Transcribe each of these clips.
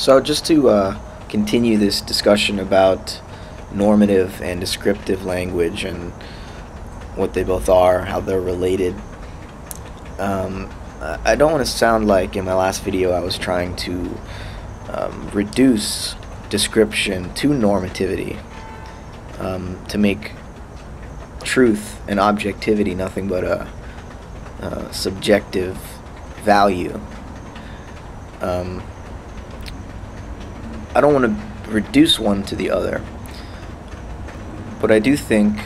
So just to continue this discussion about normative and descriptive language and what they both are, how they're related, I don't want to sound like in my last video I was trying to reduce description to normativity, to make truth and objectivity nothing but a subjective value. I don't want to reduce one to the other, but I do think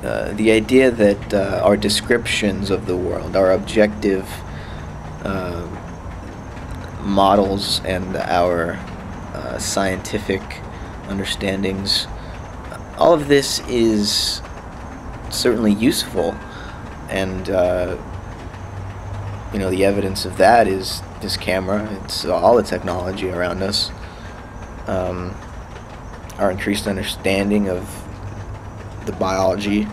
the idea that our descriptions of the world, our objective models and our scientific understandings, all of this is certainly useful, and you know, the evidence of that is this camera. It's all the technology around us, our increased understanding of the biology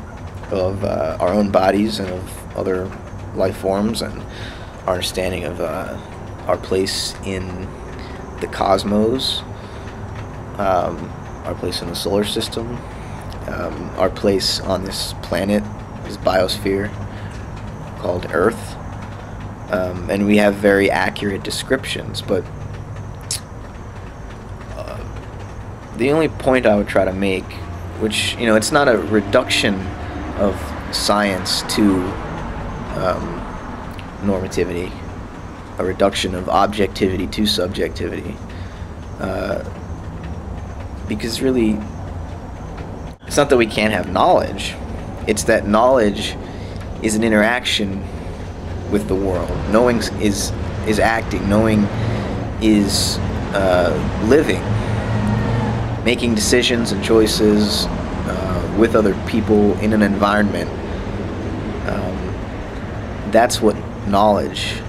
of our own bodies and of other life forms, and our understanding of our place in the cosmos, our place in the solar system, our place on this planet, this biosphere called Earth. And we have very accurate descriptions, but the only point I would try to make, which, you know, it's not a reduction of science to normativity, a reduction of objectivity to subjectivity, because really it's not that we can't have knowledge, it's that knowledge is an interaction with the world. Knowing is acting, knowing is living, making decisions and choices with other people in an environment. That's what knowledge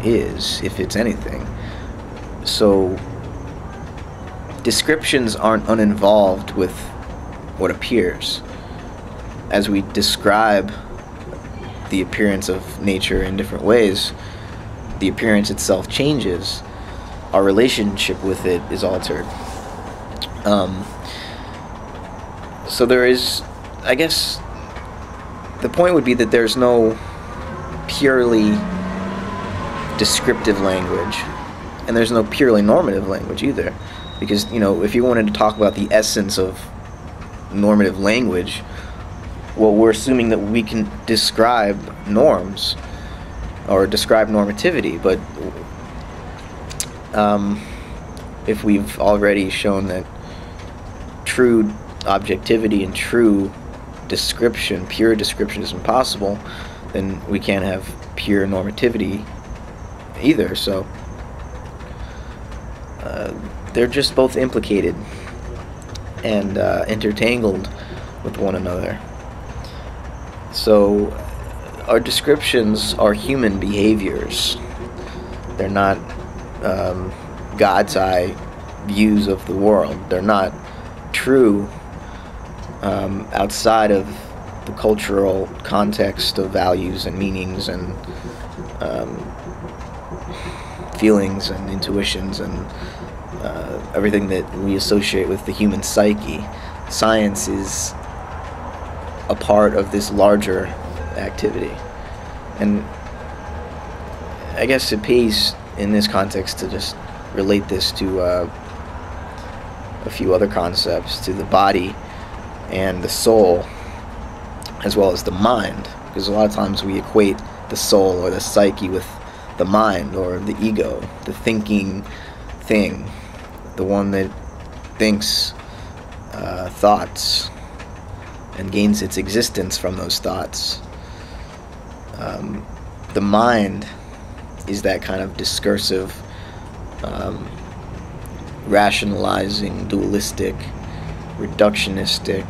is, if it's anything. So descriptions aren't uninvolved with what appears. As we describe the appearance of nature in different ways, the appearance itself changes. Our relationship with it is altered. So there is, I guess, the point would be that there's no purely descriptive language, and there's no purely normative language either. Because, you know, if you wanted to talk about the essence of normative language, well, we're assuming that we can describe norms or describe normativity, but if we've already shown that true objectivity and true description, pure description, is impossible, then we can't have pure normativity either. So they're just both implicated and intertangled with one another. So our descriptions are human behaviors. They're not God's eye views of the world. They're not true outside of the cultural context of values and meanings and feelings and intuitions and everything that we associate with the human psyche. Science is a part of this larger activity, and I guess it pays in this context to just relate this to a few other concepts, to the body and the soul, as well as the mind, because a lot of times we equate the soul or the psyche with the mind or the ego, the thinking thing, the one that thinks thoughts and gains its existence from those thoughts. The mind is that kind of discursive, rationalizing, dualistic, reductionistic,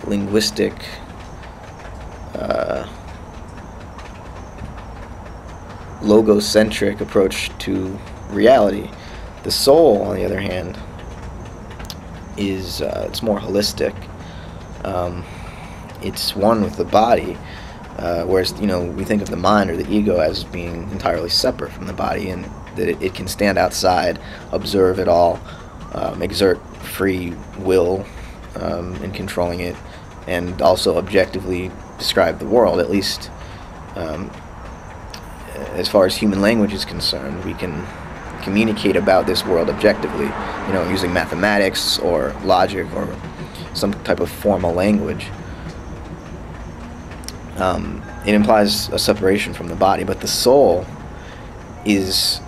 linguistic, logocentric approach to reality. The soul, on the other hand, is it's more holistic. It's one with the body, whereas, you know, we think of the mind or the ego as being entirely separate from the body, and that it can stand outside, observe it all, exert free will in controlling it, and also objectively describe the world. At least as far as human language is concerned, we can communicate about this world objectively, using mathematics or logic or some type of formal language. It implies a separation from the body, but the soul is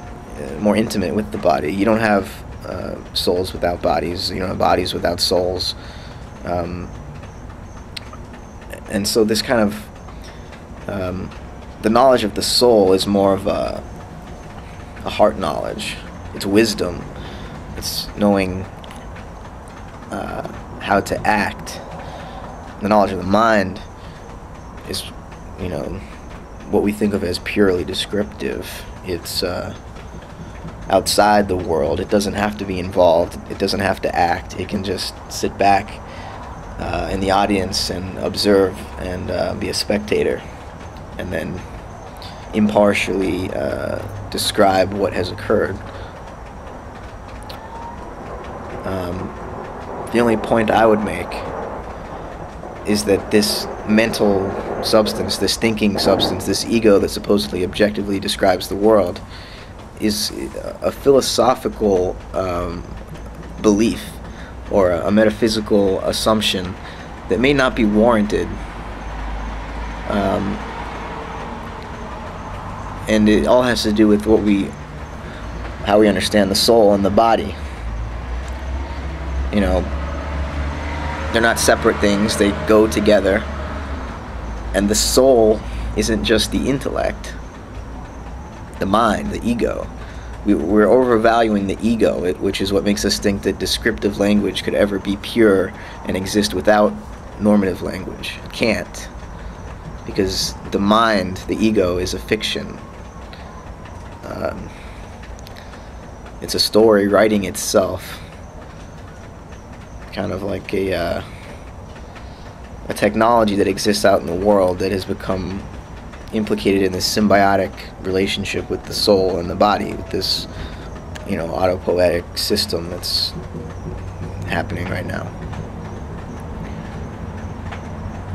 more intimate with the body. You don't have souls without bodies. You don't have bodies without souls. And so this kind of the knowledge of the soul is more of a heart knowledge. It's wisdom. It's knowing how to act. The knowledge of the mind is, what we think of as purely descriptive. It's outside the world. It doesn't have to be involved. It doesn't have to act. It can just sit back in the audience and observe and be a spectator, and then impartially describe what has occurred. The only point I would make is that this mental substance, this thinking substance, this ego that supposedly objectively describes the world, is a philosophical belief or a metaphysical assumption that may not be warranted. And it all has to do with how we understand the soul and the body. They're not separate things, they go together. And the soul isn't just the intellect, the mind, the ego. We're overvaluing the ego, which is what makes us think that descriptive language could ever be pure and exist without normative language. It can't. Because the mind, the ego, is a fiction. It's a story writing itself. Kind of like a technology that exists out in the world that has become implicated in this symbiotic relationship with the soul and the body, with this, autopoetic system that's happening right now.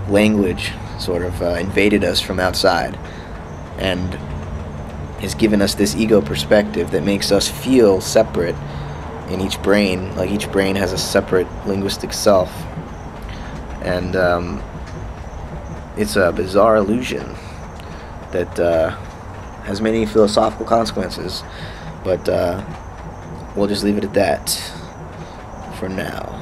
Language sort of invaded us from outside and has given us this ego perspective that makes us feel separate in each brain, like each brain has a separate linguistic self. And it's a bizarre illusion that has many philosophical consequences, but we'll just leave it at that for now.